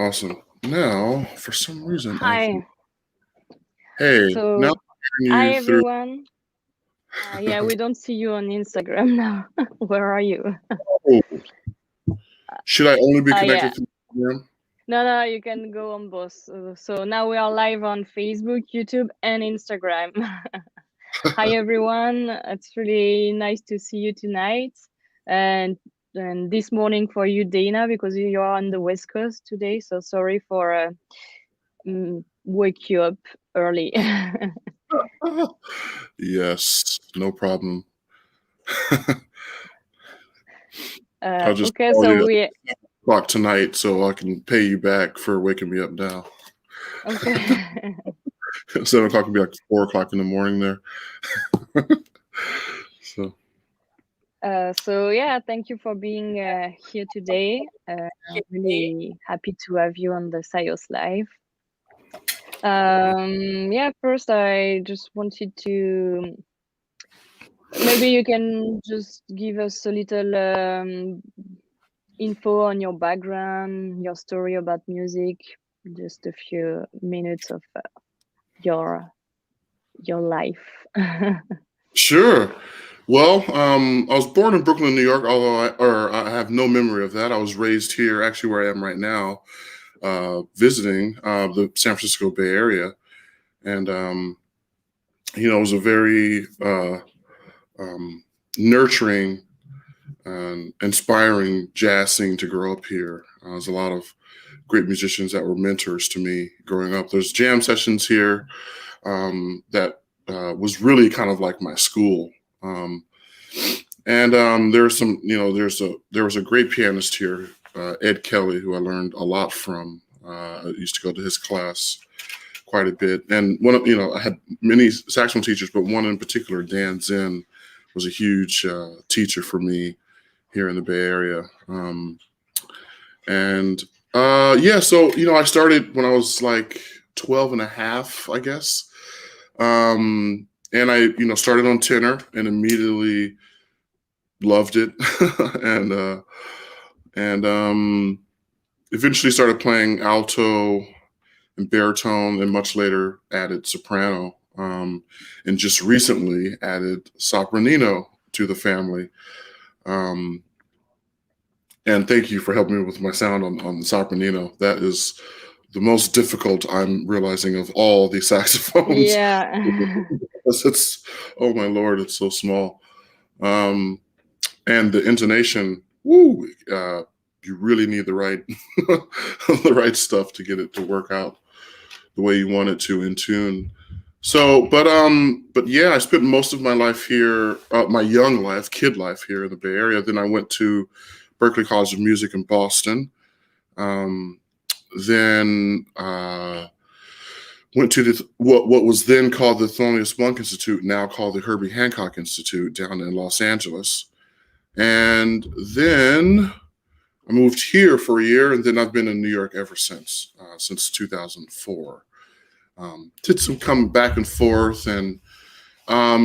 Awesome. Now, for some reason, Hi. hey, now So, I'm hearing hi you through. everyone. Yeah, we don't see you on Instagram now. Where are you? Oh, should I only be Yeah. connected through Instagram? No, you can go on both. So now we are live on Facebook, YouTube, and Instagram. Hi everyone. It's really nice to see you tonight. And this morning for you, Dayna, because you are on the West Coast today. So sorry for wake you up early. Yes, no problem. I'll just Okay, call so you we at o'clock tonight so I can pay you back for waking me up now. okay. 7 o'clock will be like 4 o'clock in the morning there. So So yeah, thank you for being here today. I'm really happy to have you on the Syos Live. Yeah, first I just wanted to maybe you can just give us a little info on your background, your story about music, just a few minutes of your life. sure. Well, I was born in Brooklyn, New York, although I have no memory of that. I was raised here, actually where I am right now, visiting the San Francisco Bay Area. And, it was a very nurturing and inspiring jazz scene to grow up here. There's a lot of great musicians that were mentors to me growing up. There's jam sessions here that was really kind of like my school. And there's some, there was a great pianist here, Ed Kelly, who I learned a lot from. I used to go to his class quite a bit. And I had many saxophone teachers, but one in particular, Dan Zinn, was a huge teacher for me here in the Bay Area. So I started when I was like 12 and a half, I guess. And I, started on tenor and immediately loved it. and eventually started playing alto and baritone, and much later added soprano, and just recently added sopranino to the family. And thank you for helping me with my sound on the sopranino. That is the most difficult, I'm realizing, of all the saxophones. Yeah. It's, oh my Lord, it's so small. And the intonation, woo, you really need the right the right stuff to get it to work out the way you want it to in tune. So, but yeah, I spent most of my life here, my young life, kid life here in the Bay Area. Then I went to Berklee College of Music in Boston. Then went to what was then called the Thelonious Monk Institute, now called the Herbie Hancock Institute down in Los Angeles. And then I moved here for a year, and then I've been in New York ever since 2004. Did some come back and forth, and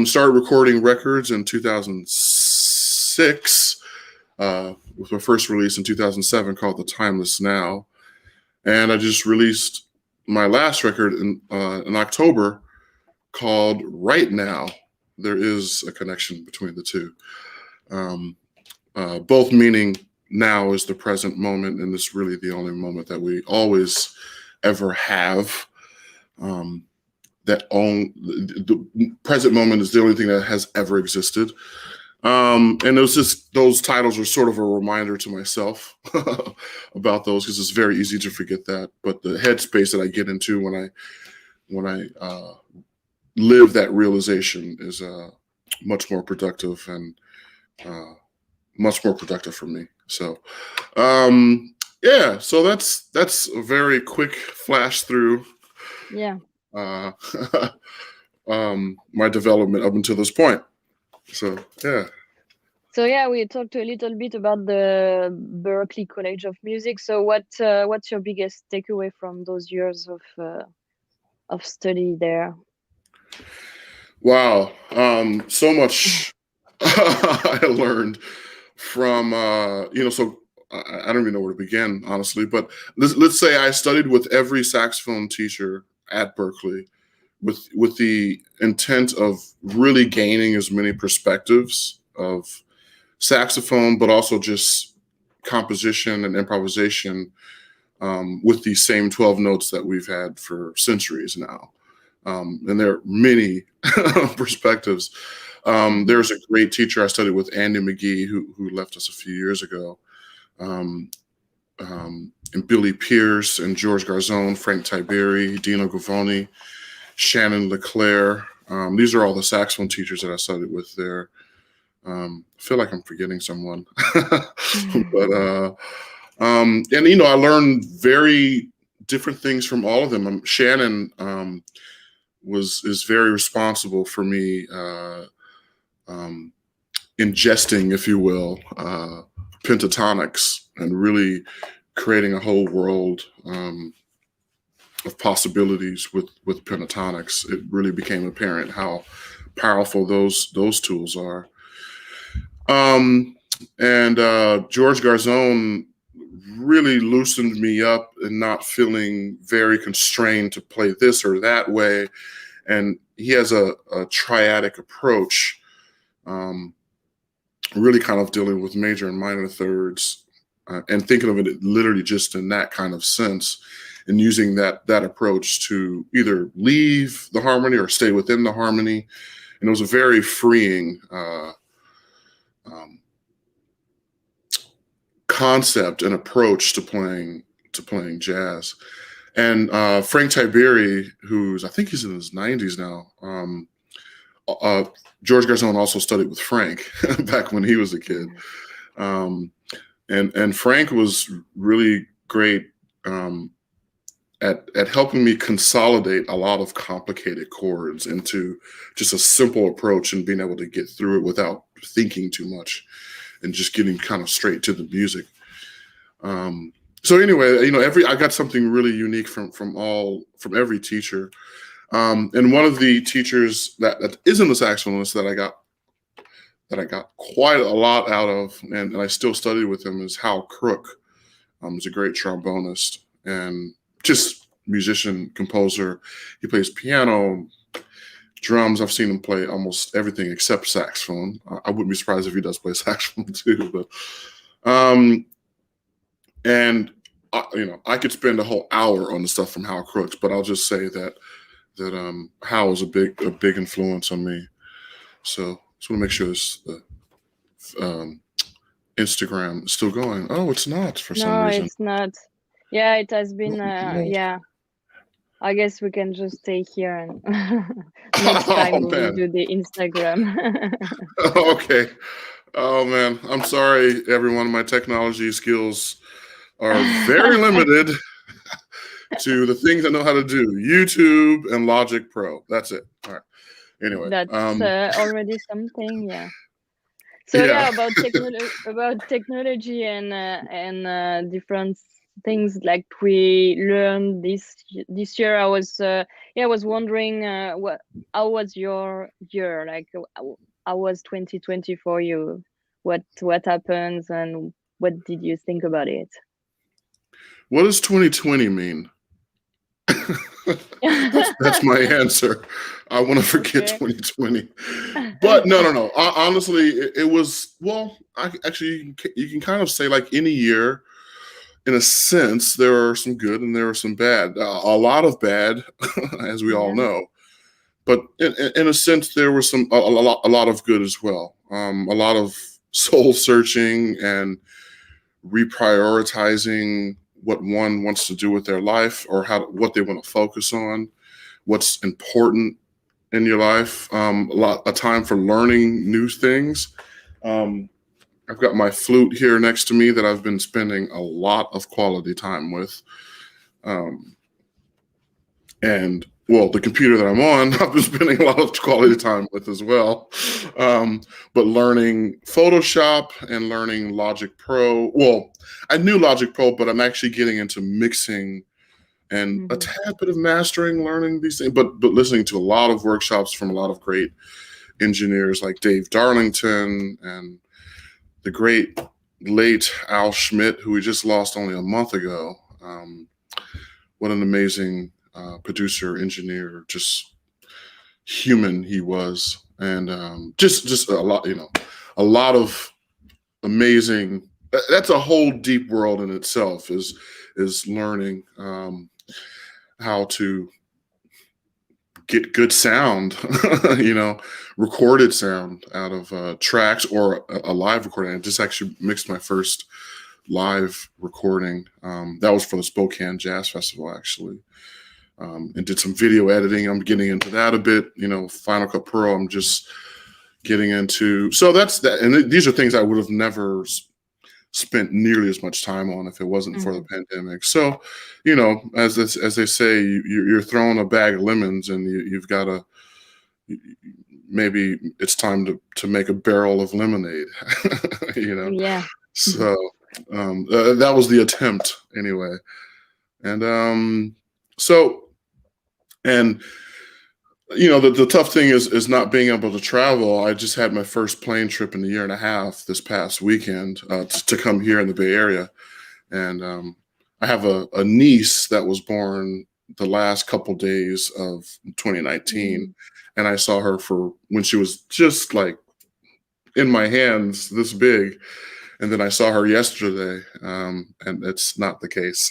started recording records in 2006 with my first release in 2007 called The Timeless Now. And I just released my last record in October called Right Now. There is a connection between the two. Both meaning now is the present moment, and it's really the only moment that we always ever have. The present moment is the only thing that has ever existed. And it was just, those titles are sort of a reminder to myself about those, because it's very easy to forget that. But the headspace that I get into when I live that realization is much more productive, and much more productive for me. So, yeah, so that's a very quick flash through. Yeah. My development up until this point. So, yeah. So yeah, we talked a little bit about the Berklee College of Music. So what's your biggest takeaway from those years of study there? Wow. So much I learned from, so I don't even know where to begin, honestly. But let's say I studied with every saxophone teacher at Berklee with the intent of really gaining as many perspectives of saxophone, but also just composition and improvisation with these same 12 notes that we've had for centuries now. And there are many perspectives. There's a great teacher I studied with, Andy McGee, who left us a few years ago. And Billy Pierce and George Garzone, Frank Tiberi, Dino Gavoni, Shannon LeClaire. These are all the saxophone teachers that I studied with there. I feel like I'm forgetting someone, but and I learned very different things from all of them. Shannon is very responsible for me ingesting, if you will, pentatonics and really creating a whole world of possibilities with pentatonics. It really became apparent how powerful those tools are. And George Garzone really loosened me up and not feeling very constrained to play this or that way. And he has a triadic approach, really kind of dealing with major and minor thirds, and thinking of it literally just in that kind of sense, and using that approach to either leave the harmony or stay within the harmony. And it was a very freeing concept and approach to playing jazz. And Frank Tiberi, I think he's in his 90s now. George Garzone also studied with Frank back when he was a kid. And Frank was really great at helping me consolidate a lot of complicated chords into just a simple approach and being able to get through it without thinking too much and just getting kind of straight to the music. So anyway, I got something really unique from every teacher. And one of the teachers that isn't a saxophonist that I got quite a lot out of, and I still study with him, is Hal Crook. He's a great trombonist and just musician, composer. He plays piano, drums. I've seen him play almost everything except saxophone. I wouldn't be surprised if he does play saxophone too. But and I could spend a whole hour on the stuff from Hal Crooks, but I'll just say that Hal was a big influence on me. So just want to make sure the Instagram is still going. Oh, it's not for some reason. No, it's not. Yeah, it has been. Yeah, I guess we can just stay here and next time we will do the Instagram. Okay. Oh man, I'm sorry, everyone. My technology skills are very limited to the things I know how to do: YouTube and Logic Pro. That's it. All right. Anyway, that's already something. Yeah. So yeah, about technology and different things like we learned this year. I was wondering how was your year? Like how was 2020 for you? What happened and what did you think about it? What does 2020 mean? That's my answer. I want to forget 2020. But no. Honestly, it was, well, you can kind of say like any year, in a sense, there are some good and there are some bad. A lot of bad, as we all know. But in a sense, there was a lot of good as well. A lot of soul searching and reprioritizing what one wants to do with their life, or what they want to focus on, what's important in your life. A time for learning new things. I've got my flute here next to me that I've been spending a lot of quality time with. And well, the computer that I'm on, I've been spending a lot of quality time with as well. But learning Photoshop and learning Logic Pro. Well, I knew Logic Pro, but I'm actually getting into mixing and a tad bit of mastering, learning these things, but listening to a lot of workshops from a lot of great engineers like Dave Darlington and the great late Al Schmidt, who we just lost only a month ago. What an amazing producer, engineer, just human he was, and just a lot, a lot of amazing. That's a whole deep world in itself. Is learning how to get good sound, recorded sound out of tracks or a live recording. I just actually mixed my first live recording. That was for the Spokane Jazz Festival, actually. And did some video editing. I'm getting into that a bit, Final Cut Pro. I'm just getting into. So that's that. And these are things I would have never spent nearly as much time on if it wasn't for the pandemic. So, as they say, you're throwing a bag of lemons, and you've got to. Maybe it's time to make a barrel of lemonade. Yeah. So that was the attempt anyway, and the tough thing is not being able to travel. I just had my first plane trip in a year and a half this past weekend to come here in the Bay Area. And I have a niece that was born the last couple days of 2019. And I saw her when she was just like in my hands this big. And then I saw her yesterday, and it's not the case.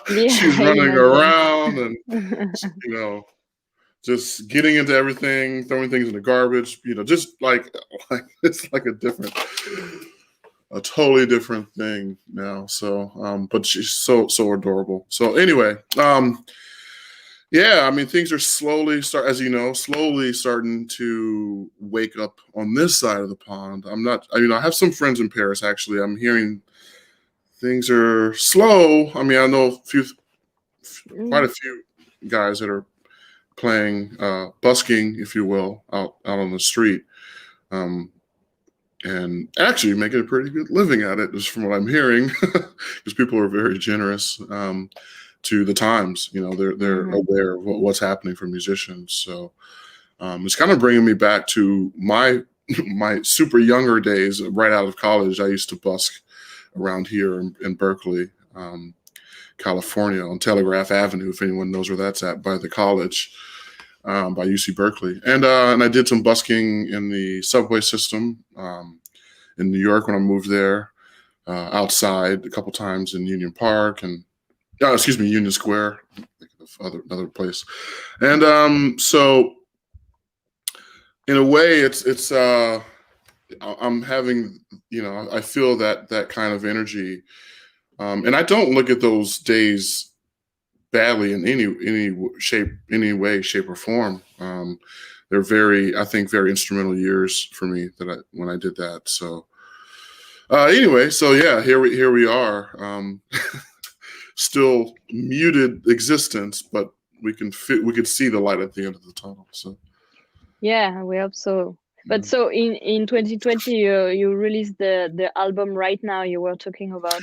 She's running around and, just getting into everything, throwing things in the garbage, just like it's like a totally different thing now. So, but she's so adorable. So anyway, yeah, I mean, things are slowly starting to wake up on this side of the pond. I have some friends in Paris, actually. I'm hearing things are slow. I mean, I know quite a few guys that are playing busking, if you will, out on the street, and actually making a pretty good living at it, just from what I'm hearing, because people are very generous to the times. They're aware of what's happening for musicians. So it's kind of bringing me back to my super younger days. Right out of college, I used to busk around here in Berkeley, California, on Telegraph Avenue, if anyone knows where that's at, by the college, by UC Berkeley. And I did some busking in the subway system in New York when I moved there, outside a couple times in Union Park and Union Square, another place. And so in a way, it's I'm having, I feel that kind of energy. And I don't look at those days badly in any way, shape, or form. They're I think, very instrumental years for me when I did that. So anyway, so yeah, here we are. Still muted existence, but we could see the light at the end of the tunnel. So yeah, we hope so. But so in 2020, you released the album Right Now you were talking about.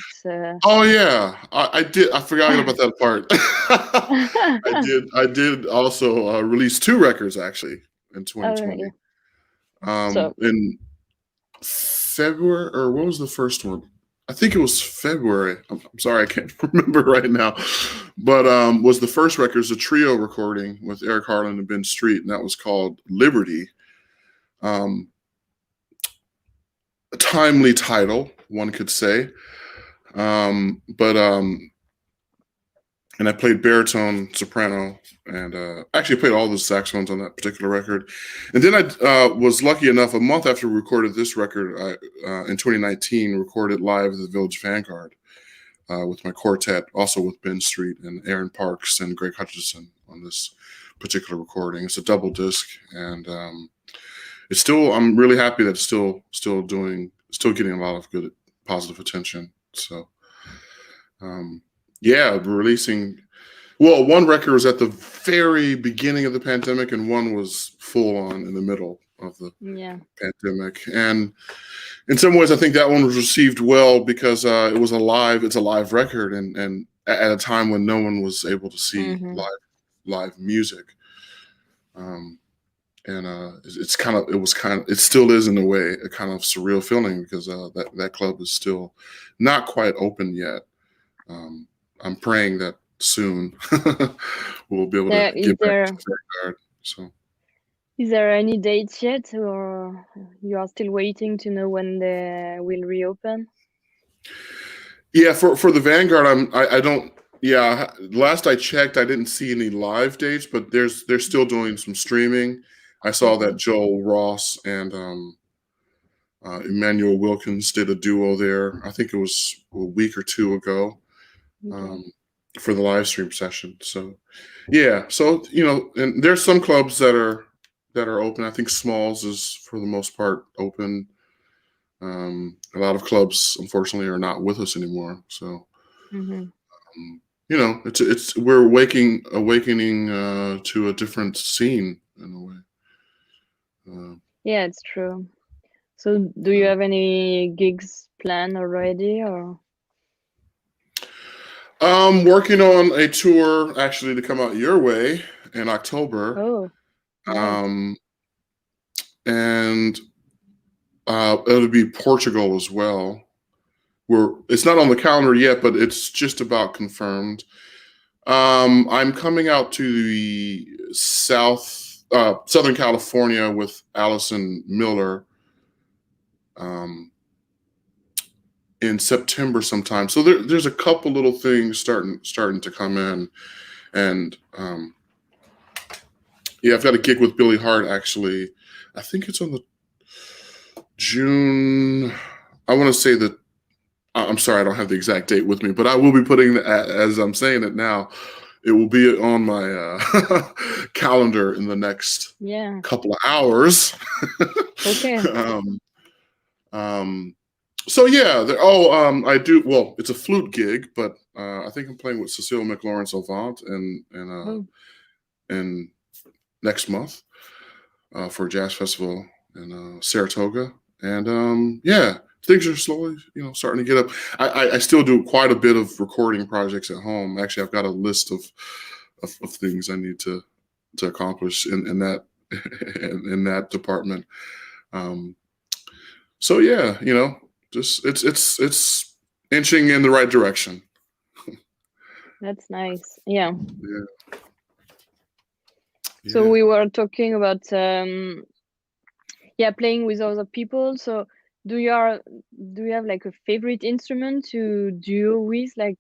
Oh yeah, I did. I forgot about that part. I did also release 2 records actually in 2020. In February, or what was the first one? I think it was February. I'm sorry, I can't remember right now. But was the first record is a trio recording with Eric Harlan and Ben Street, and that was called Liberty. A timely title, one could say. And I played baritone, soprano, and actually played all the saxophones on that particular record. And then I was lucky enough, a month after we recorded this record, I in 2019 recorded live at the Village Vanguard with my quartet, also with Ben Street and Aaron Parks and Greg Hutchison on this particular recording. It's a double disc, and it's still. I'm really happy that it's still getting a lot of good positive attention. So. Yeah, releasing. Well, one record was at the very beginning of the pandemic, and one was full on in the middle of the pandemic. And in some ways, I think that one was received well because it's a live record, and at a time when no one was able to see live music. and it still is in a way a kind of surreal feeling because that club is still not quite open yet. I'm praying that soon we'll be able to Is get back to there the Vanguard. So any dates yet, or you are still waiting to know when they will reopen? yeah, for the Vanguard, I don't. Yeah, last I checked, I didn't see any live dates, but they're still doing some streaming. I saw that Joel Ross and Emmanuel Wilkins did a duo there. I think it was a week or two ago. For the live stream session. So yeah, so and there's some clubs that are open. I think Smalls is for the most part open. A lot of clubs unfortunately are not with us anymore. So we're awakening to a different scene in a way. Yeah, it's true. So do you have any gigs planned already, or? Working on a tour actually to come out your way in October. Oh, nice. And it'll be Portugal as well. It's not on the calendar yet, but it's just about confirmed. I'm coming out to the Southern California with Allison Miller in September sometime. So there's a couple little things starting to come in, and yeah, I've got a gig with Billy Hart actually. I think it's on the June. I want to say that. I'm sorry, I don't have the exact date with me, but I will be putting as I'm saying it now. It will be on my calendar in the next couple of hours. Okay. So yeah, I do. Well, it's a flute gig, but I think I'm playing with Cecile McLaurin-Salvant in next month for a jazz festival in Saratoga, and yeah, things are slowly, starting to get up. I still do quite a bit of recording projects at home. Actually, I've got a list of things I need to accomplish in that in that department. So yeah, just it's inching in the right direction. That's nice. Yeah. Yeah. So we were talking about playing with other people. So do you have like a favorite instrument to duo with? Like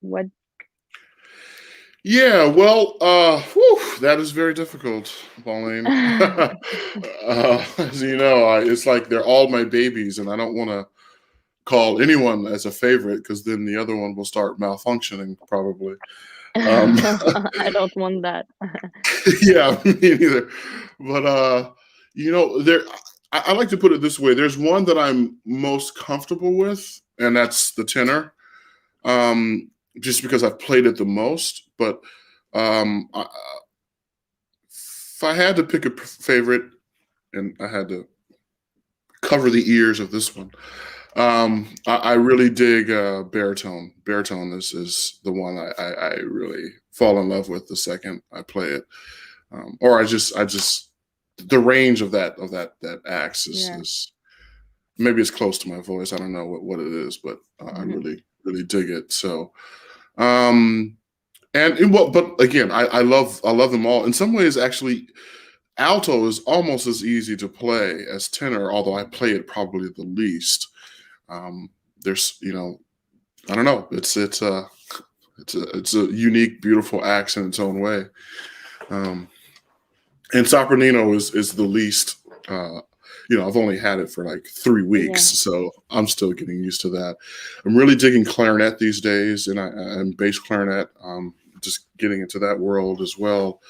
what? Yeah, well, that is very difficult, Pauline. As you know, it's like they're all my babies, and I don't want to call anyone as a favorite because then the other one will start malfunctioning probably. I don't want that. Yeah, me neither. But I like to put it this way. There's one that I'm most comfortable with, and that's the tenor. Just because I've played it the most. But if I had to pick a favorite, and I had to cover the ears of this one, I really dig baritone. Baritone is the one I really fall in love with the second I play it, or I just the range of that axe is maybe it's close to my voice. I don't know what it is, but I really dig it. So, but again, I love them all. In some ways, actually, alto is almost as easy to play as tenor, although I play it probably the least. There's, I don't know. It's a unique, beautiful axe in its own way. And sopranino is the least. I've only had it for like 3 weeks, so I'm still getting used to that. I'm really digging clarinet these days, and bass clarinet. Just getting into that world as well,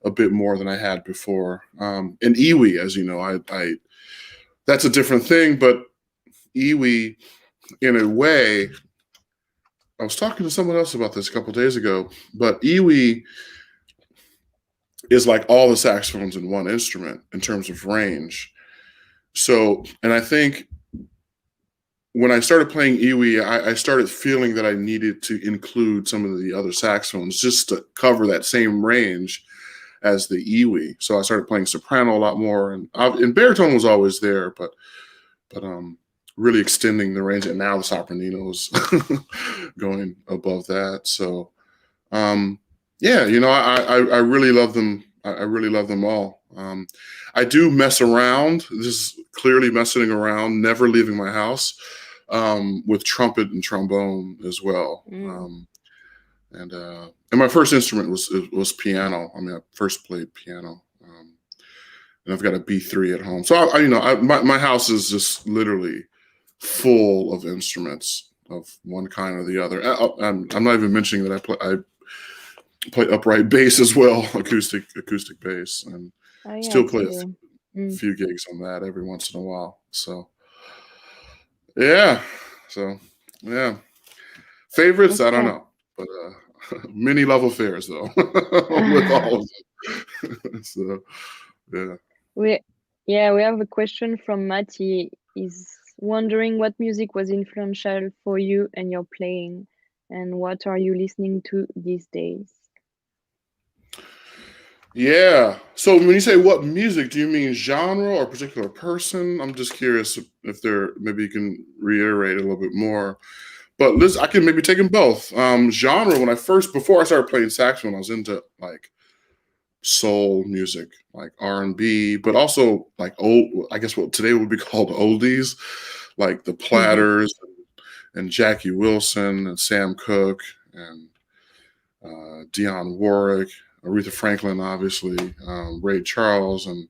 a bit more than I had before. And iwi, as you know, I that's a different thing, but iwi, in a way, I was talking to someone else about this a couple of days ago, but iwi is like all the saxophones in one instrument in terms of range. So, and I think when I started playing iwi, I started feeling that I needed to include some of the other saxophones just to cover that same range. as the iwi. So I started playing soprano a lot more, and baritone was always there, but really extending the range. And now the sopranino is going above that. So yeah, I really love them. I really love them all. I do mess around. This is clearly messing around, never leaving my house, with trumpet and trombone as well. And my first instrument was piano. I mean, I first played piano, and I've got a B3 at home. So my house is just literally full of instruments of one kind or the other. I'm not even mentioning that I play upright bass as well, acoustic bass, and still play a few gigs on that every once in a while. So yeah, favorites, okay. I don't know, but many love affairs though with all of them. So yeah. We have a question from Matty. He's wondering what music was influential for you and your playing, and what are you listening to these days? Yeah. So when you say what music, do you mean genre or particular person? I'm just curious if maybe you can reiterate a little bit more. But listen, I can maybe take them both. Genre, before I started playing saxophone, I was into like soul music, like R&B, but also like old, I guess what today would be called oldies, like the Platters and Jackie Wilson and Sam Cooke and Dionne Warwick, Aretha Franklin, obviously, Ray Charles, and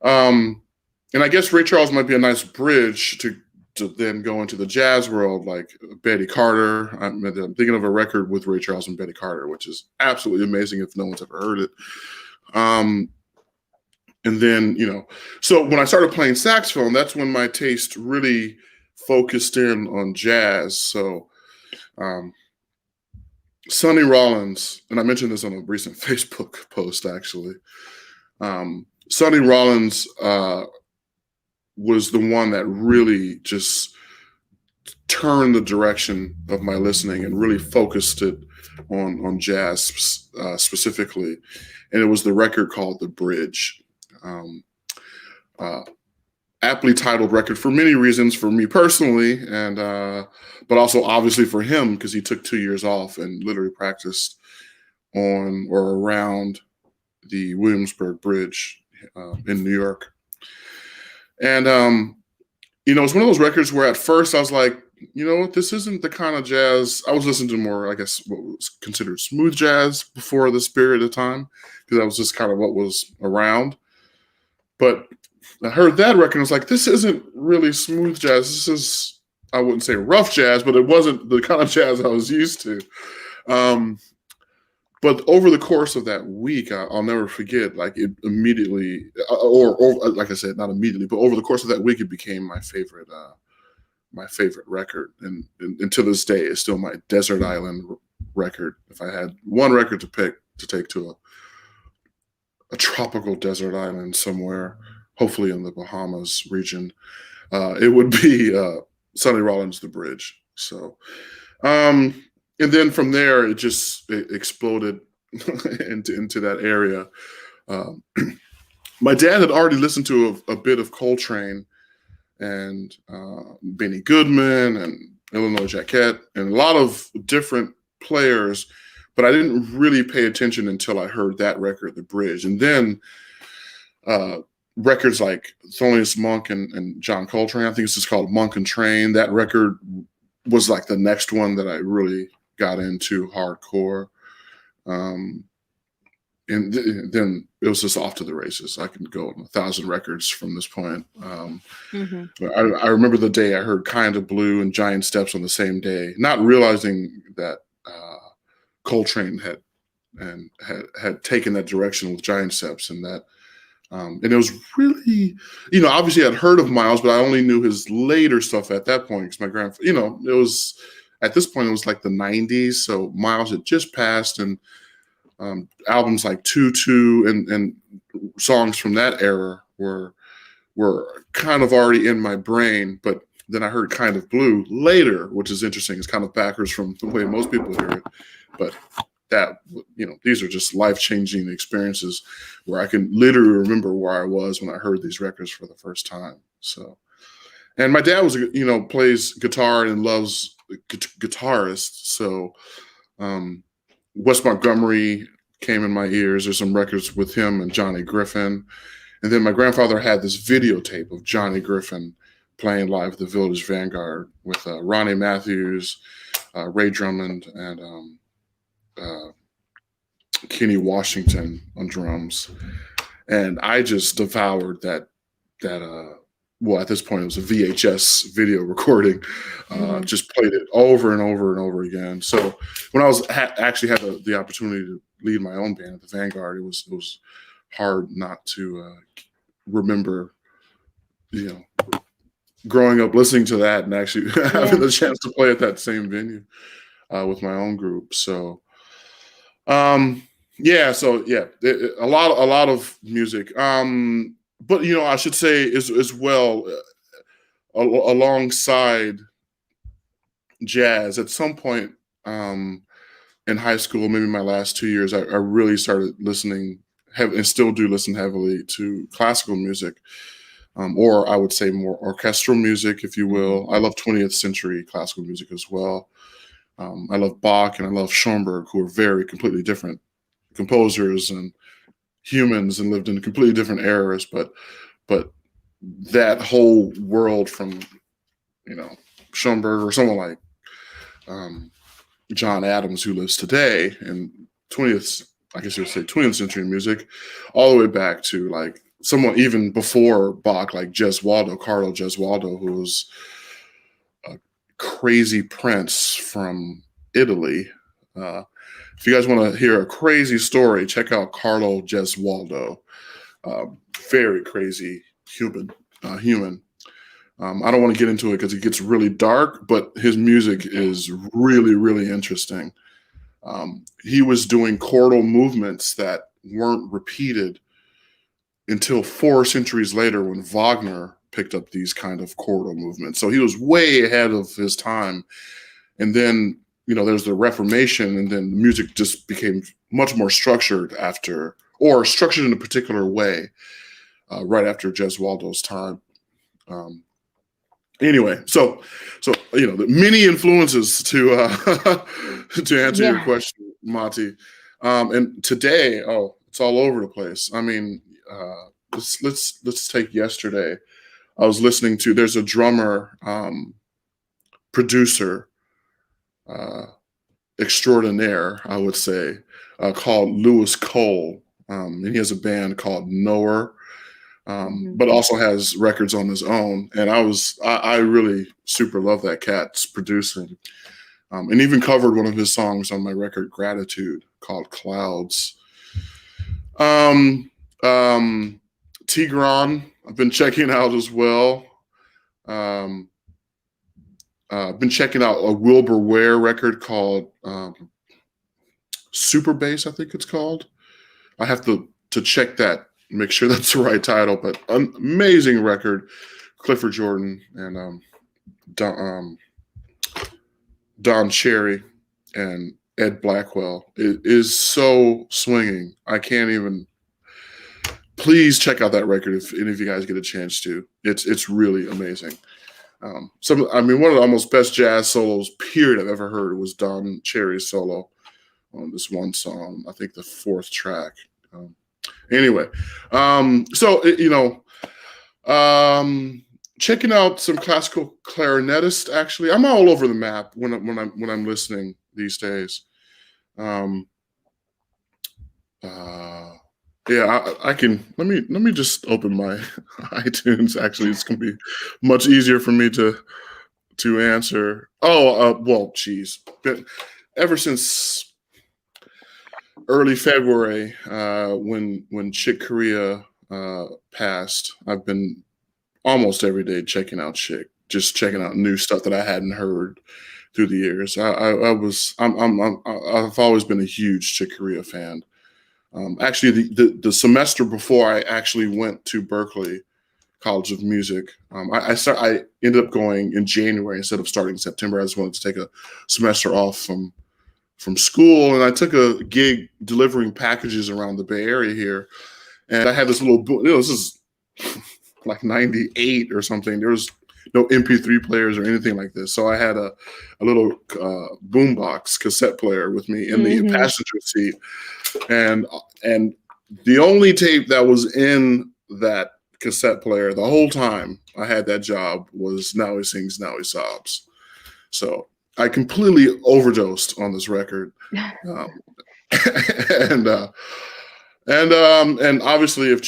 I guess Ray Charles might be a nice bridge to then go into the jazz world, like Betty Carter. I'm thinking of a record with Ray Charles and Betty Carter, which is absolutely amazing if no one's ever heard it. And then, so when I started playing saxophone, that's when my taste really focused in on jazz. So Sonny Rollins, and I mentioned this on a recent Facebook post, actually. Sonny Rollins was the one that really just turned the direction of my listening and really focused it on jazz specifically. And it was the record called The Bridge. Aptly titled record for many reasons, for me personally, and but also obviously for him, because he took 2 years off and literally practiced on or around the Williamsburg Bridge in New York. And it's one of those records where at first I was like, this isn't the kind of jazz. I was listening to more, I guess, what was considered smooth jazz before this period of time, because that was just kind of what was around. But I heard that record and I was like, this isn't really smooth jazz. This is, I wouldn't say rough jazz, but it wasn't the kind of jazz I was used to. But over the course of that week, I'll never forget, like it immediately, or like I said, not immediately, but over the course of that week, it became my favorite record. And to this day, it's still my desert island record. If I had one record to pick to take to a tropical desert island somewhere, hopefully in the Bahamas region, it would be Sonny Rollins' The Bridge. So, and then from there, it exploded into that area. My dad had already listened to a bit of Coltrane and Benny Goodman and Illinois Jacquet and a lot of different players, but I didn't really pay attention until I heard that record, The Bridge. And then records like Thelonious Monk and John Coltrane, I think it's just called Monk and Train. That record was like the next one that I really got into hardcore. And then it was just off to the races. I can go on 1,000 records from this point. I remember the day I heard Kind of Blue and Giant Steps on the same day, not realizing that Coltrane had taken that direction with Giant Steps, and that and it was really, obviously I'd heard of Miles, but I only knew his later stuff at that point because my grandfather, it was, at this point, it was like the 90s. So Miles had just passed, and albums like Tutu and songs from that era were kind of already in my brain. But then I heard Kind of Blue later, which is interesting. It's kind of backwards from the way most people hear it. But these are just life-changing experiences where I can literally remember where I was when I heard these records for the first time. So, and my dad was, plays guitar and loves guitarists. So, Wes Montgomery came in my ears. There's some records with him and Johnny Griffin. And then my grandfather had this videotape of Johnny Griffin playing live at the Village Vanguard with Ronnie Matthews, Ray Drummond, and Kenny Washington on drums. And I just devoured that well, at this point, it was a VHS video recording. Just played it over and over and over again. So when I was actually had the opportunity to lead my own band at the Vanguard, it was hard not to remember, growing up listening to that and actually having the chance to play at that same venue with my own group. So, a lot of music. But I should say as well, alongside jazz, at some point in high school, maybe my last 2 years, I really started listening and still do listen heavily to classical music, or I would say more orchestral music, if you will. I love 20th century classical music as well. I love Bach and I love Schoenberg, who are completely different composers and humans and lived in completely different eras, but that whole world from Schoenberg or someone like John Adams, who lives today, and 20th century music, all the way back to like someone even before Bach, like Carlo Gesualdo, who was a crazy prince from Italy. If you guys want to hear a crazy story, check out Carlo Gesualdo. Very crazy human. I don't want to get into it because it gets really dark, but his music is really, really interesting. He was doing chordal movements that weren't repeated until 4 centuries later when Wagner picked up these kind of chordal movements. So he was way ahead of his time. And then, there's the Reformation, and then the music just became much more structured structured in a particular way right after Gesualdo's time. Anyway, so the many influences to to answer your question, Mati. And today, it's all over the place. I mean, let's take yesterday. I was listening to. There's a drummer, producer, extraordinaire, I would say, called Lewis Cole, and he has a band called Knower. But also has records on his own. And I really super love that cat's producing. And even covered one of his songs on my record, Gratitude, called Clouds. Tigran, I've been checking out as well. I've been checking out a Wilbur Ware record called Super Bass, I think it's called. I have to check that, make sure that's the right title, but an amazing record. Clifford Jordan and Don Cherry and Ed Blackwell. It is so swinging. I can't even. Please check out that record if any of you guys get a chance to. It's really amazing. One of the almost best jazz solos period I've ever heard was Don Cherry's solo on this one song. I think the 4th track. Checking out some classical clarinetists. Actually, I'm all over the map when I'm listening these days. I can. Let me just open my iTunes. Actually, it's gonna be much easier for me to answer. But ever since early February, when Chick Corea passed, I've been almost every day checking out Chick, just checking out new stuff that I hadn't heard through the years. I've always been a huge Chick Corea fan. Actually, the semester before I actually went to Berklee College of Music, I ended up going in January instead of starting in September. I just wanted to take a semester off from school, and I took a gig delivering packages around the Bay Area here. And I had this little, this is like 98 or something. There was no MP3 players or anything like this. So I had a little boombox cassette player with me in the passenger seat. And the only tape that was in that cassette player the whole time I had that job was Now He Sings, Now He Sobs. So I completely overdosed on this record. And obviously have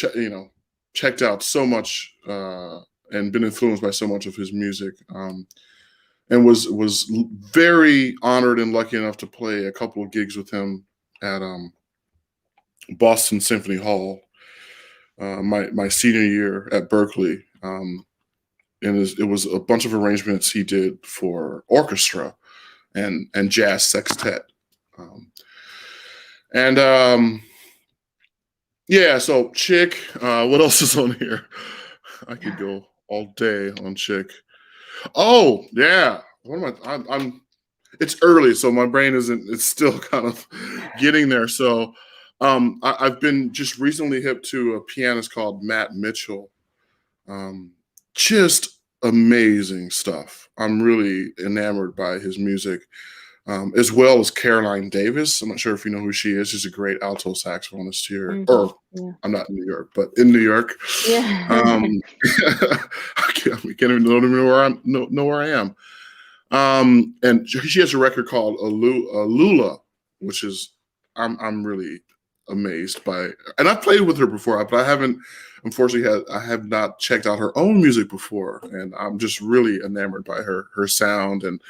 checked out so much and been influenced by so much of his music, and was very honored and lucky enough to play a couple of gigs with him at Boston Symphony Hall my senior year at Berkeley, and it was a bunch of arrangements he did for orchestra and jazz sextet, yeah. So Chick, what else is on here? I could go all day on Chick. Oh yeah, what am I? It's early, so my brain it's still kind of getting there. So I've been just recently hip to a pianist called Matt Mitchell. Just amazing stuff. I'm really enamored by his music, as well as Caroline Davis. I'm not sure if you know who she is. She's a great alto saxophonist here. I'm not in New York, but in New York. Yeah. I can't even know where I am. And she has a record called Alula, which is I'm really amazed by. And I've played with her before, but I haven't, unfortunately, I have not checked out her own music before. And I'm just really enamored by her sound and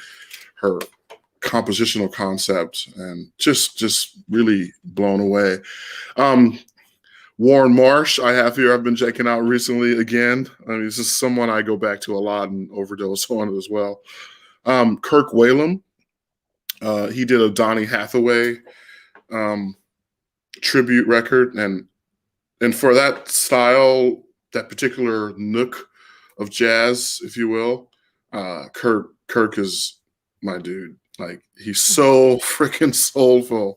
her compositional concept, and just really blown away. Warren Marsh, I have here. I've been checking out recently again. I mean, this is someone I go back to a lot and overdose on as well. Kirk Whalum, he did a Donny Hathaway tribute record, and for that style, that particular nook of jazz, if you will, Kirk is my dude. Like, he's so freaking soulful,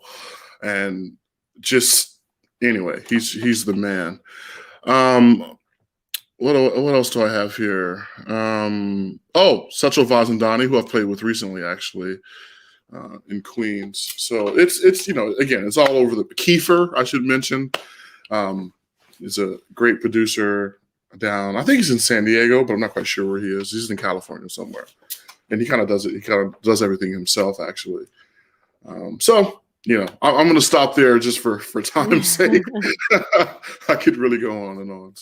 and just anyway, he's the man. What else do I have here? Satchel Vazandani, who I've played with recently, actually, in Queens. So it's again, it's all over the. Kiefer, I should mention, is a great producer down. I think he's in San Diego, but I'm not quite sure where he is. He's in California somewhere, and he kind of does it. He kind of does everything himself, actually. So I'm going to stop there just for time's sake. I could really go on and on.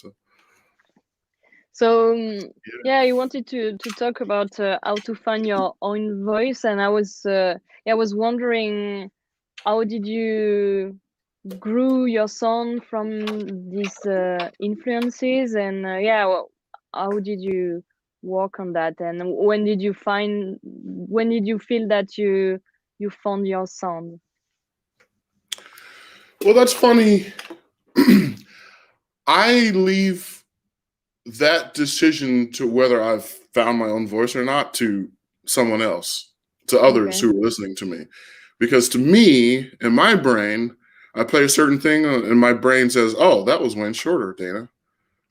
So you wanted to talk about how to find your own voice, and I was wondering, how did you grew your sound from these influences, and how did you work on that, and when did you feel that you found your sound? Well, that's funny. I leave that decision to whether I've found my own voice or not to someone else, to others who are listening to me. Because to me, in my brain, I play a certain thing and my brain says, oh, that was Wayne Shorter, Dayna.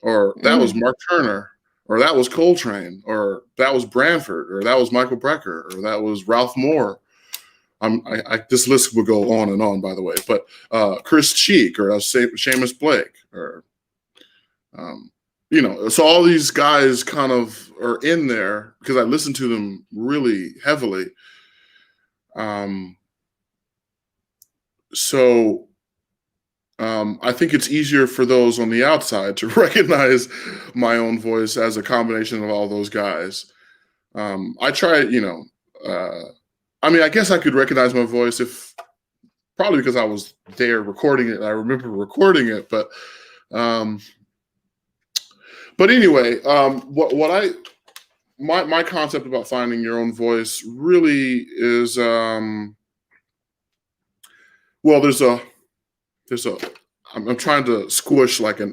Or that was Mark Turner. Or that was Coltrane. Or that was Branford. Or that was Michael Brecker. Or that was Ralph Moore. This list will go on and on, by the way. But Chris Cheek, or Seamus Blake, or so all these guys kind of are in there because I listen to them really heavily. So I think it's easier for those on the outside to recognize my own voice as a combination of all those guys. I try, I guess I could recognize my voice probably because I was there recording it. I remember recording it, but anyway, my concept about finding your own voice really is, I'm trying to squish like a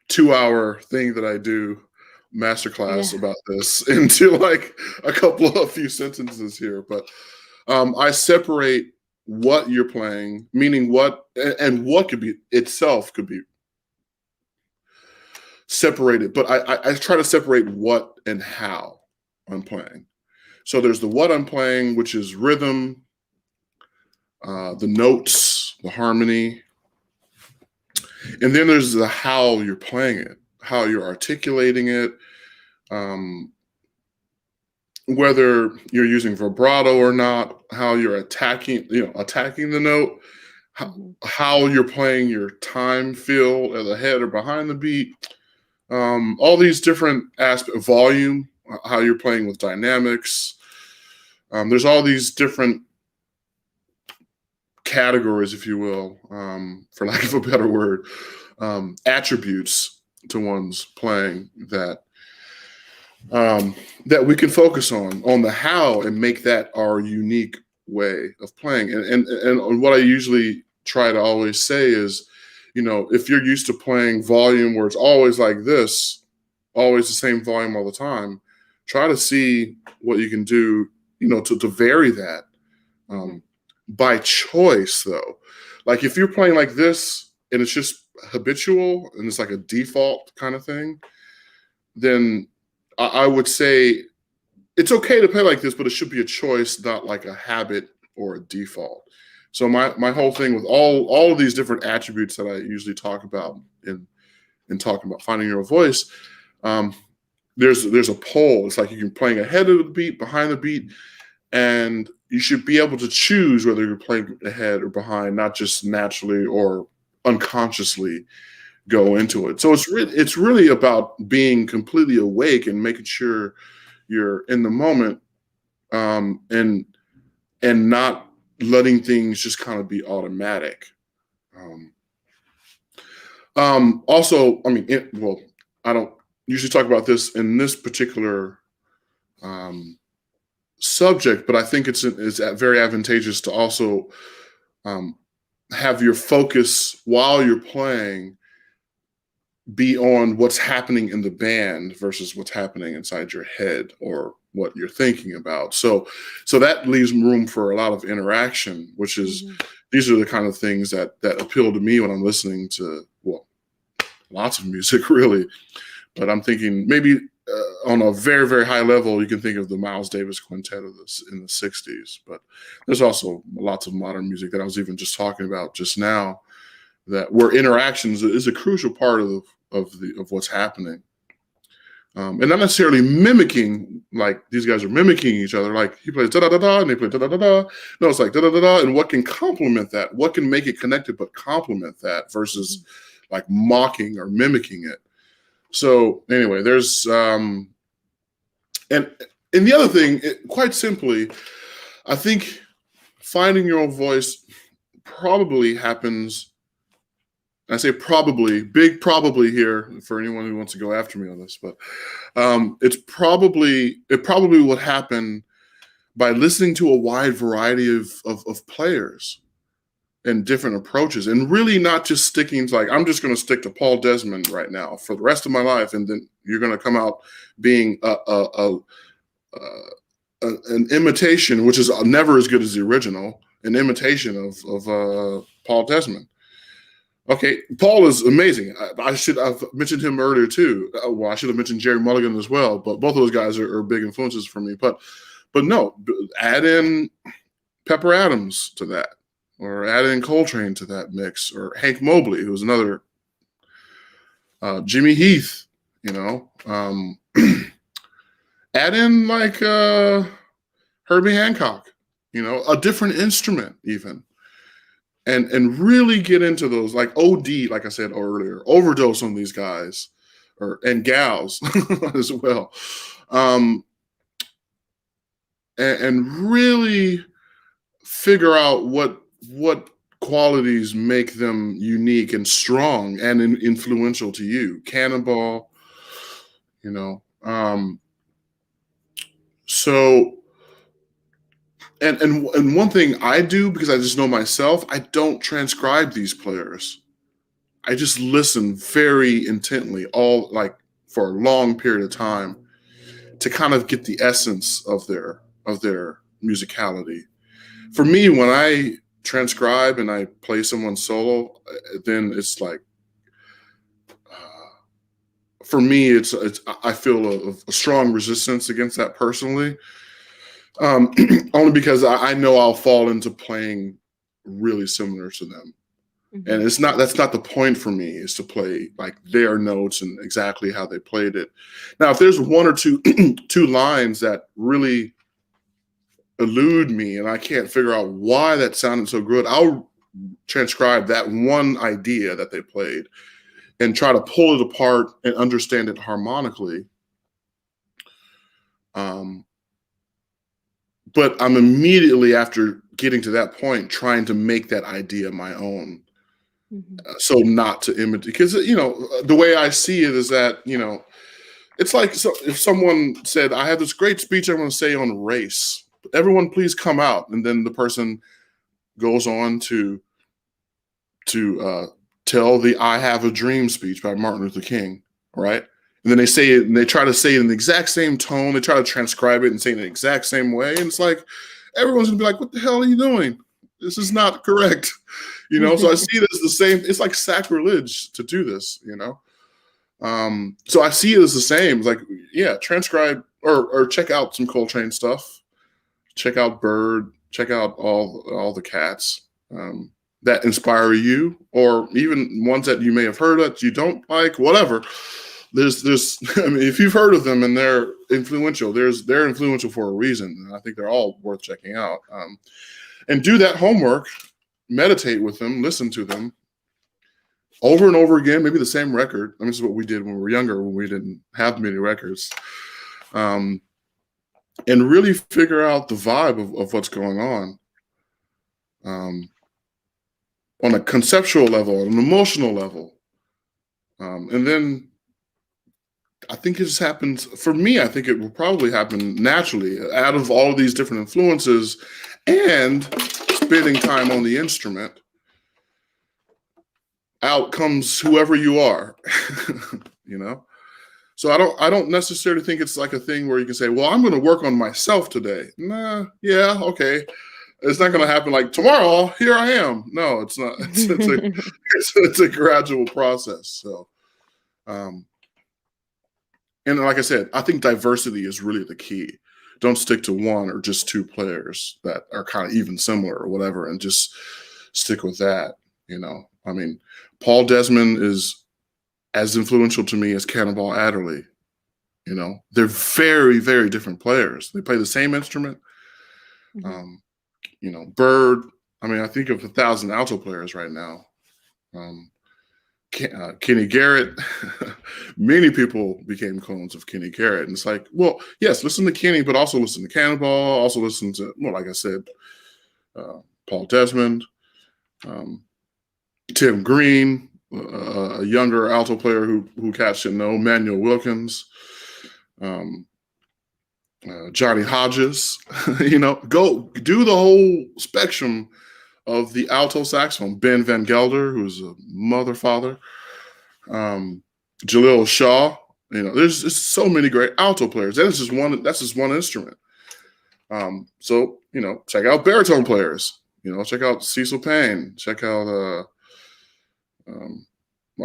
2-hour thing that I do masterclass about this into like a few sentences here, but I separate what you're playing, meaning what, and what could be itself could be separated, but I try to separate what and how I'm playing. So there's the what I'm playing, which is rhythm, the notes, the harmony, and then there's the how you're playing it, how you're articulating it, um, whether you're using vibrato or not, how you're attacking the note, how you're playing your time feel at the head or behind the beat, all these different aspects, volume, how you're playing with dynamics. There's all these different categories, if you will, for lack of a better word, attributes to one's playing that that we can focus on the how and make that our unique way of playing. And what I usually try to always say is, if you're used to playing volume where it's always like this, always the same volume all the time, try to see what you can do, to vary that. By choice, though. Like if you're playing like this and it's just habitual and it's like a default kind of thing, then I would say it's okay to play like this, but it should be a choice, not like a habit or a default. So my whole thing with all of these different attributes that I usually talk about in talking about finding your voice, there's a pole. It's like you're playing ahead of the beat, behind the beat, and you should be able to choose whether you're playing ahead or behind, not just naturally or unconsciously go into it. So it's really about being completely awake and making sure you're in the moment, and not letting things just kind of be automatic. Also, I mean, I don't usually talk about this in this particular subject, but I think it's very advantageous to also have your focus while you're playing be on what's happening in the band versus what's happening inside your head or what you're thinking about. So that leaves room for a lot of interaction, which is these are the kind of things that appeal to me when I'm listening to, lots of music really. But I'm thinking maybe on a very, very high level, you can think of the Miles Davis Quintet in the 60s. But there's also lots of modern music that I was even just talking about just now, that where interactions is a crucial part of what's happening, and not necessarily mimicking, like these guys are mimicking each other. Like he plays da da da da and they play da da da da. No, it's like da da da da, and what can complement that? What can make it connected but complement that versus like mocking or mimicking it? So anyway, there's and the other thing, quite simply, I think finding your own voice probably happens. I say probably, big probably here for anyone who wants to go after me on this, but it probably would happen by listening to a wide variety of players and different approaches, and really not just sticking to like, I'm just going to stick to Paul Desmond right now for the rest of my life, and then you're going to come out being an imitation, which is never as good as the original, an imitation of Paul Desmond. Okay, Paul is amazing. I should have mentioned him earlier too. Well, I should have mentioned Jerry Mulligan as well. But both of those guys are big influences for me. But no, add in Pepper Adams to that, or add in Coltrane to that mix, or Hank Mobley, who was another. Jimmy Heath, add in like Herbie Hancock, a different instrument even. And really get into those, like OD, like I said earlier, overdose on these guys and gals as well. And really figure out what qualities make them unique and strong and influential to you. Cannonball, so. And one thing I do, because I just know myself, I don't transcribe these players. I just listen very intently, all like for a long period of time, to kind of get the essence of their musicality. for me, when I transcribe and I play someone solo, then it's like, for me, it's I feel a strong resistance against that personally, only because I know I'll fall into playing really similar to them. And that's not the point for me, is to play like their notes and exactly how they played it. Now, if there's one or two two lines that really elude me and I can't figure out why that sounded so good, I'll transcribe that one idea that they played and try to pull it apart and understand it harmonically. But I'm immediately, after getting to that point, trying to make that idea my own. So not to imitate, because, the way I see it is that, it's like, so if someone said, I have this great speech I'm going to say on race, everyone please come out. And then the person goes on to tell the I Have a Dream speech by Martin Luther King, right? And then they say it, and they try to say it in the exact same tone. They try to transcribe it and say it in the exact same way. And it's like, everyone's gonna be like, what the hell are you doing? This is not correct. So I see it as the same. It's like sacrilege to do this, So I see it as the same. It's like, yeah, transcribe or check out some Coltrane stuff. Check out Bird. Check out all the cats that inspire you, or even ones that you may have heard that you don't like, whatever. There's I mean, if you've heard of them and they're influential, they're influential for a reason. And I think they're all worth checking out. And do that homework, meditate with them, listen to them over and over again, maybe the same record. I mean, this is what we did when we were younger, when we didn't have many records. And really figure out the vibe of what's going on. On a conceptual level, on an emotional level. And then I think it just happens, for me, I think it will probably happen naturally out of all of these different influences and spending time on the instrument. Out comes whoever you are, So I don't necessarily think it's like a thing where you can say, well, I'm going to work on myself today. Nah, yeah, okay. It's not going to happen like tomorrow, here I am. No, it's not. It's a gradual process. So, and like I said, I think diversity is really the key. Don't stick to one or just two players that are kind of even similar or whatever, and just stick with that. I mean, Paul Desmond is as influential to me as Cannonball Adderley. They're very, very different players. They play the same instrument. Bird, I mean, I think of 1,000 alto players right now. Kenny Garrett, many people became clones of Kenny Garrett. And it's like, well, yes, listen to Kenny, but also listen to Cannonball, also listen to, well, like I said, Paul Desmond, Tim Green, a younger alto player who cats should know, Manuel Wilkins, Johnny Hodges. Go do the whole spectrum of the alto saxophone. Ben Van Gelder, who's a mother father, Jalil Shaw. There's just so many great alto players. That's just one instrument. So check out baritone players. Check out Cecil Payne. Check out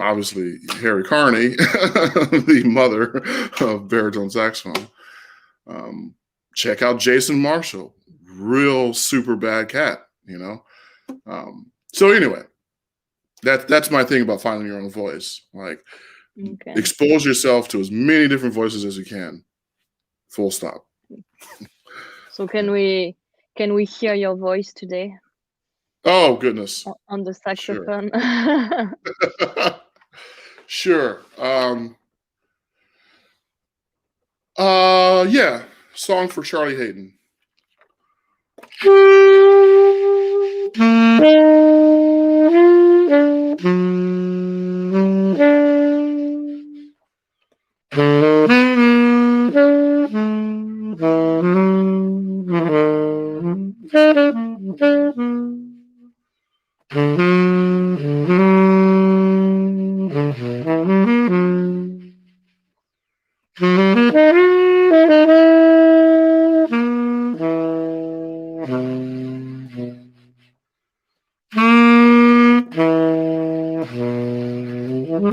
obviously Harry Carney, the mother of baritone saxophone. Check out Jason Marshall, real super bad cat. So anyway, that's my thing about finding your own voice. Like, expose yourself to as many different voices as you can. Full stop. So can we hear your voice today? Oh goodness! On the saxophone. Sure. Yeah. Song for Charlie Hayden. I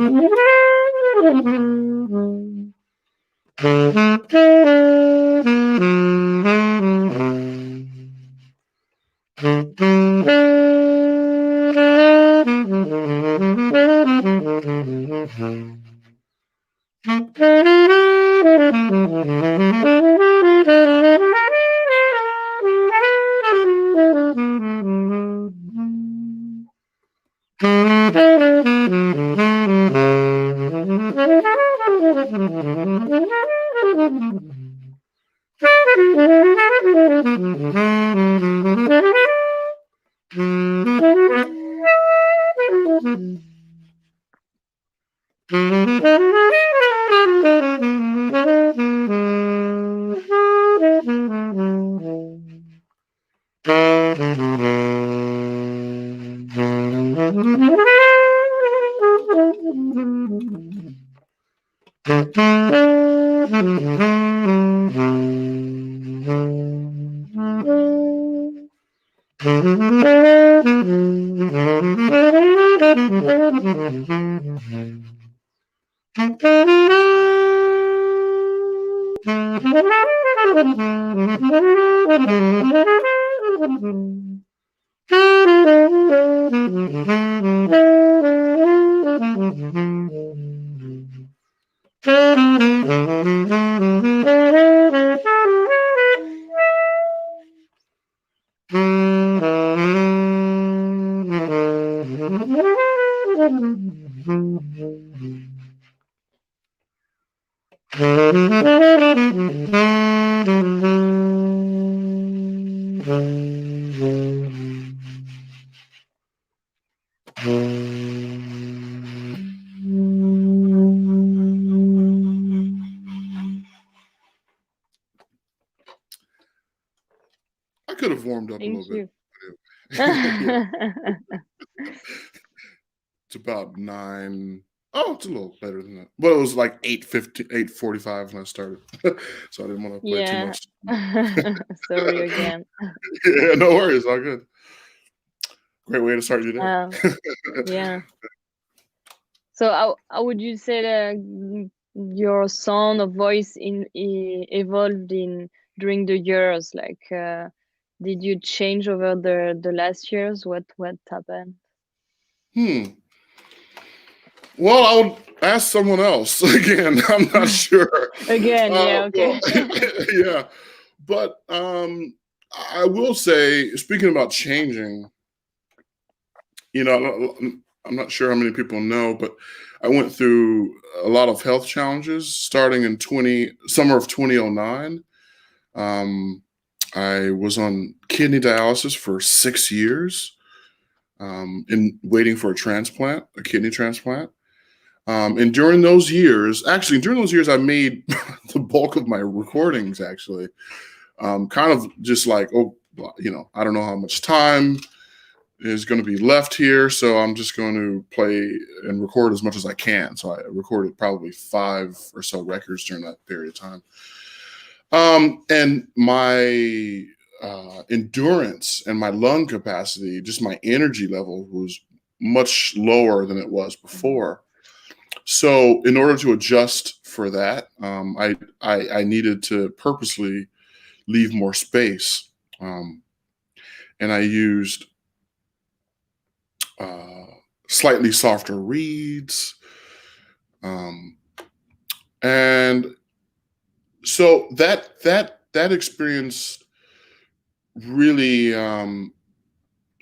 could have warmed up a little Thank you. bit. Yeah, it's about 9. Oh, it's a little better than that. Well, it was like 8:50, 8:45 when I started, so I didn't want to play too Yeah. much. Sorry again. Yeah, no worries, all good. Great way to start your day. Yeah. So how would you say that your sound or voice evolved during the years? Like, did you change over the last years? What happened? Well, I would ask someone else again. I'm not sure. Again, yeah, okay. Yeah, but I will say, speaking about changing, I'm not sure how many people know, but I went through a lot of health challenges starting in summer of 2009. I was on kidney dialysis for 6 years, in waiting for a kidney transplant. And during those years, I made the bulk of my recordings, actually. Kind of just like, I don't know how much time is going to be left here, so I'm just going to play and record as much as I can. So I recorded probably 5 or so records during that period of time. And my endurance and my lung capacity, just my energy level, was much lower than it was before. So in order to adjust for that, I needed to purposely leave more space. And I used slightly softer reeds. And so that experience really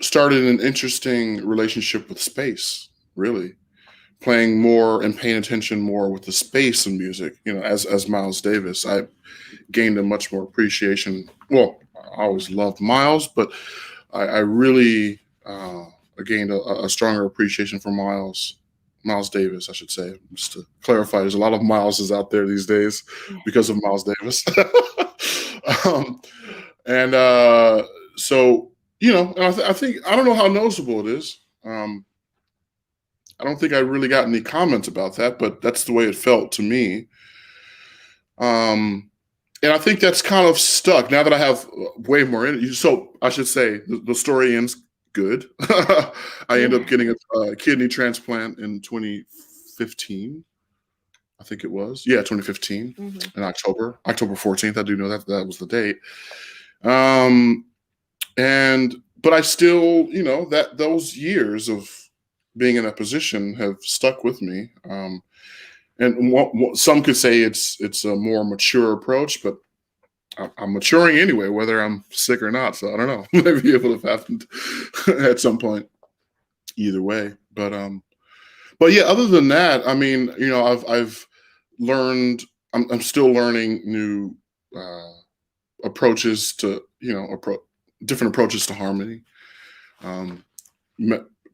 started an interesting relationship with space, really. Playing more and paying attention more with the space in music, as Miles Davis, I gained a much more appreciation. Well, I always loved Miles, but I really gained a stronger appreciation for Miles Davis, I should say. Just to clarify, there's a lot of Mileses out there these days because of Miles Davis. And so, and I think, I don't know how noticeable it is. I don't think I really got any comments about that, but that's the way it felt to me. And I think that's kind of stuck now that I have way more energy. So I should say the story ends good. I ended up getting a kidney transplant in 2015. 2015. I think it was. Yeah, 2015 in October 14th. I do know that was the date. But I still, that those years of being in that position have stuck with me. And some could say it's a more mature approach, but I'm maturing anyway, whether I'm sick or not. So I don't know. Maybe it would have happened at some point. Either way, but yeah. Other than that, I mean, I've learned. I'm still learning new approaches to different approaches to harmony.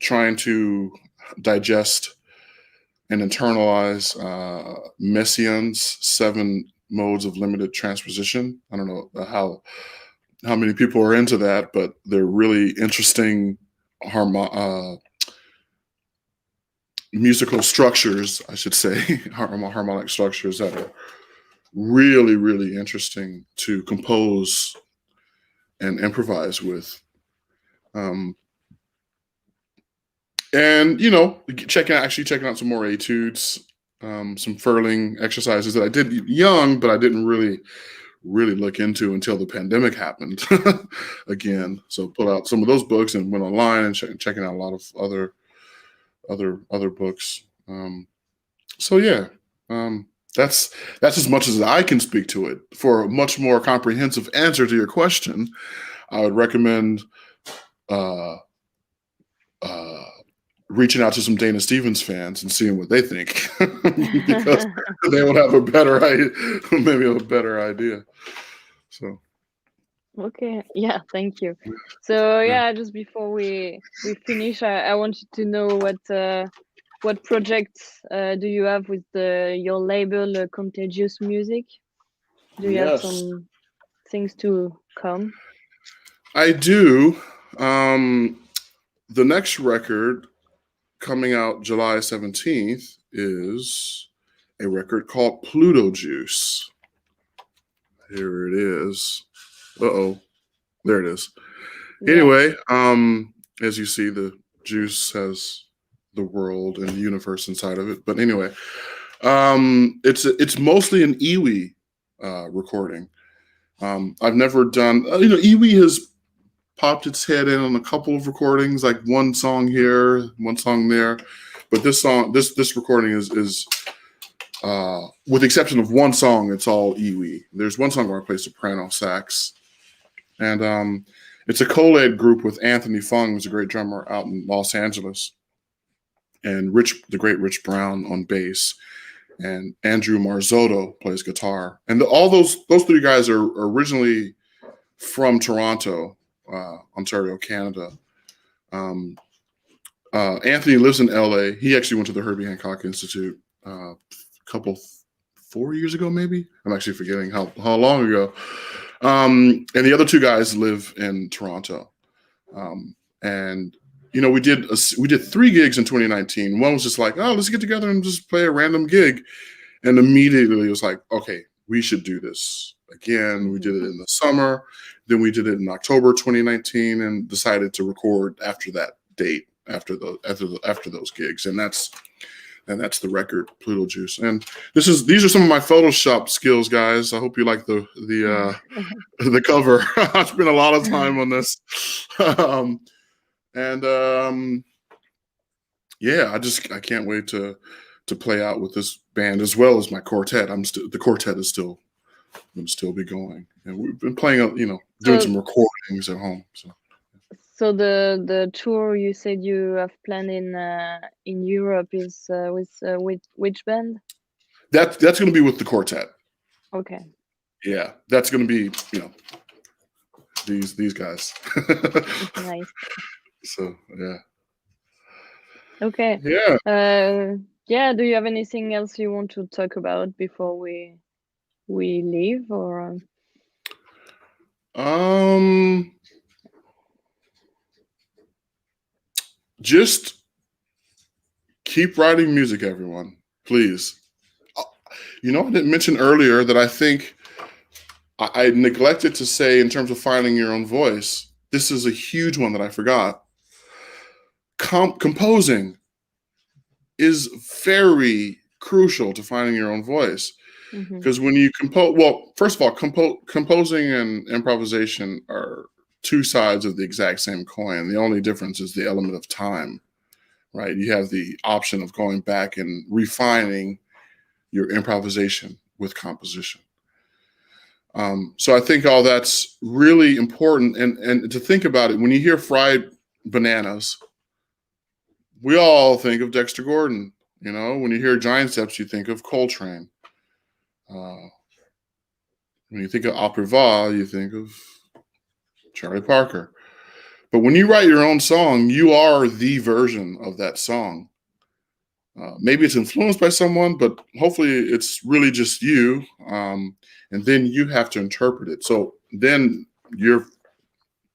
Trying to digest and internalize Messiaen's 7 modes of limited transposition. I don't know how many people are into that, but they're really interesting musical structures, I should say, harmonic structures that are really, really interesting to compose and improvise with. And checking out some more etudes, some furling exercises that I did young, but I didn't really look into until the pandemic happened again. So pulled out some of those books and went online and checking out a lot of other books. So yeah, that's as much as I can speak to it. For a much more comprehensive answer to your question, I would recommend reaching out to some Dayna Stephens fans and seeing what they think, because they will have a better idea. So. Okay. Yeah. Thank you. So yeah, just before we finish, I wanted to know what projects do you have with your label, Contagious Music? Do you have some things to come? I do. The next record coming out July 17th is a record called Pluto Juice. Here it is. Uh-oh. There it is. Yeah. Anyway, as you see, the juice has the world and the universe inside of it. But anyway, it's mostly an iwi recording. I've never done, iwi has popped its head in on a couple of recordings, like one song here, one song there. But this recording is with the exception of one song, it's all iwi. There's one song where I play soprano sax. And it's a co-led group with Anthony Fung, who's a great drummer out in Los Angeles, and the great Rich Brown on bass, and Andrew Marzotto plays guitar. And all those 3 guys are originally from Toronto, Ontario, Canada. Anthony lives in LA. He actually went to the Herbie Hancock Institute 4 years ago, maybe. I'm actually forgetting how long ago. And the other 2 guys live in Toronto. And we did 3 gigs in 2019. One was just like, oh, let's get together and just play a random gig. And immediately it was like, okay, we should do this again. We did it in the summer. Then we did it in October 2019 and decided to record after that date, after those gigs. And that's the record, Pluto Juice. And these are some of my Photoshop skills, guys. I hope you like the cover. I spent a lot of time on this. Yeah, I can't wait to play out with this band as well as my quartet. The quartet is still going to still be going, and we've been playing, doing some recordings at home. So the tour you said you have planned in Europe is with which band? That's going to be with the quartet. Okay. Yeah, that's going to be these guys. Nice. So yeah. Okay. Yeah. Yeah. Do you have anything else you want to talk about before we leave, or? Just keep writing music, everyone, please. I didn't mention earlier that I think I neglected to say, in terms of finding your own voice, this is a huge one that I forgot. Composing. is very crucial to finding your own voice. Mm-hmm. Because when you compose, well, first of all, composing and improvisation are two sides of the exact same coin. The only difference is the element of time, right? You have the option of going back and refining your improvisation with composition. So I think all that's really important. And to think about it, when you hear fried bananas, we all think of Dexter Gordon. You know, when you hear Giant Steps, you think of Coltrane. When you think of opera va, you think of Charlie Parker. But when you write your own song, you are the version of that song. Maybe it's influenced by someone, but hopefully it's really just you. And then you have to interpret it. So then you're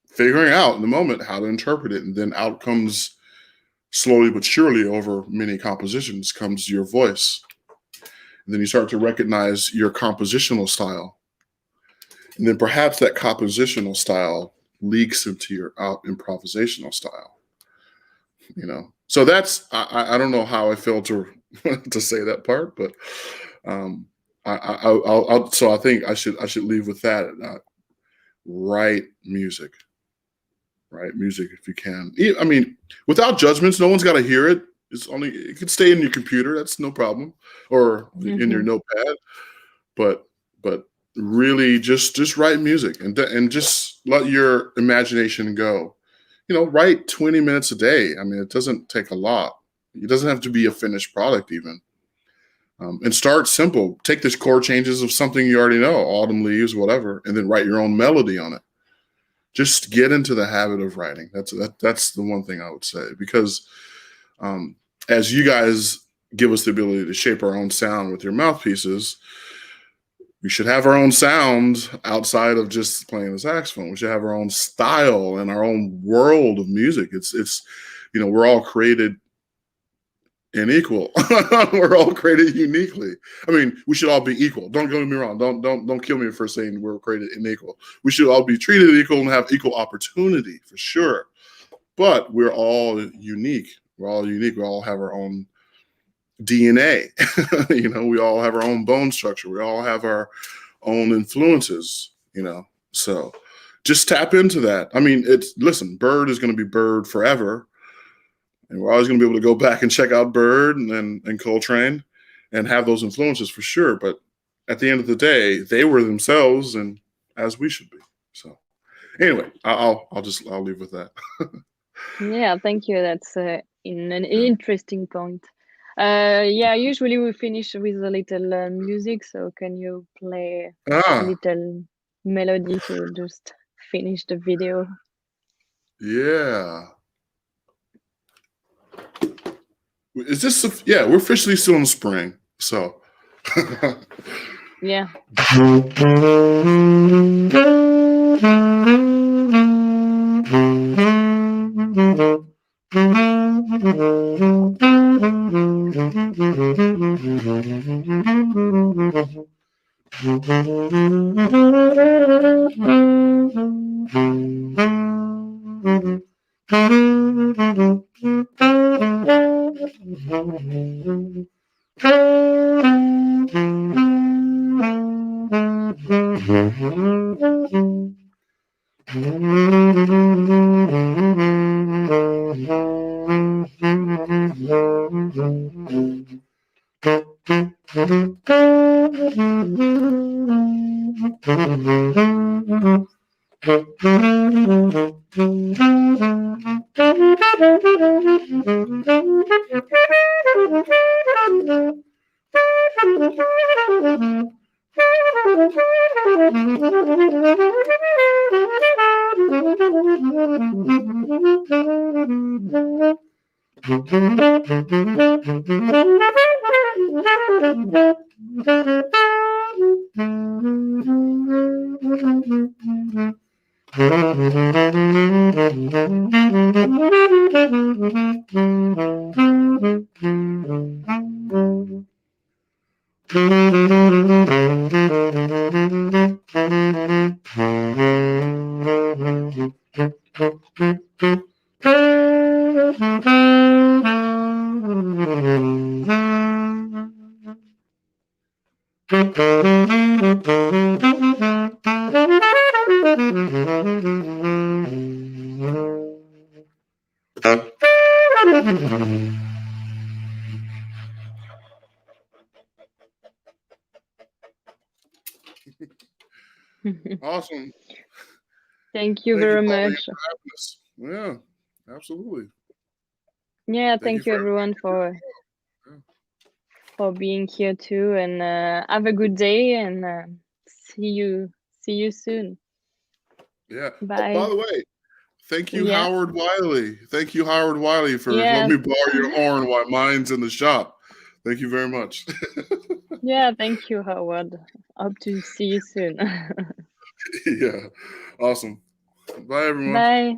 figuring out in the moment how to interpret it. And then out comes, slowly but surely over many compositions, comes your voice. And then you start to recognize your compositional style. And then perhaps that compositional style leaks into your improvisational style. You know, so that's I don't know how I feel to to say that part, but so I think I should leave with that. Write music if you can. I mean, without judgments, no one's got to hear it. It can stay in your computer. That's no problem, or in your notepad. But really, just write music and just let your imagination go. You know, write 20 minutes a day. I mean, it doesn't take a lot. It doesn't have to be a finished product even. And start simple. Take the chord changes of something you already know, autumn leaves, whatever, and then write your own melody on it. Just get into the habit of writing. That's the one thing I would say, because as you guys give us the ability to shape our own sound with your mouthpieces, we should have our own sound outside of just playing the saxophone. We should have our own style and our own world of music. It's you know, we're all created unequal. We're all created uniquely. I mean, we should all be equal. Don't get me wrong. Don't kill me for saying we're created unequal. We should all be treated equal and have equal opportunity for sure. But we're all unique. We're all unique. We all have our own DNA. You know, we all have our own bone structure. We all have our own influences, you know. So just tap into that. I mean, listen, Bird is going to be Bird forever. And we're always going to be able to go back and check out Bird and Coltrane and have those influences for sure. But at the end of the day, they were themselves, and as we should be. So anyway, I'll leave with that. Yeah, thank you. That's an interesting point. Yeah, usually we finish with a little music. So can you play a little melody to just finish the video? Yeah. Is this? Yeah, we're officially still in spring. So. Yeah. Awesome. Thank you Thank you, very Pauline, much. for having us. Yeah, absolutely. Yeah, Thank you thank you for everyone everything. for being here too, and have a good day, and see you soon. Yeah. Oh, by Bye. the way, thank you, Yeah. Howard Wiley. Thank you, Howard Wiley, for letting Yeah. me borrow your horn while mine's in the shop. Thank you very much. Yeah, thank you, Howard. Hope to see you soon. Yeah. Awesome. Bye, everyone. Bye.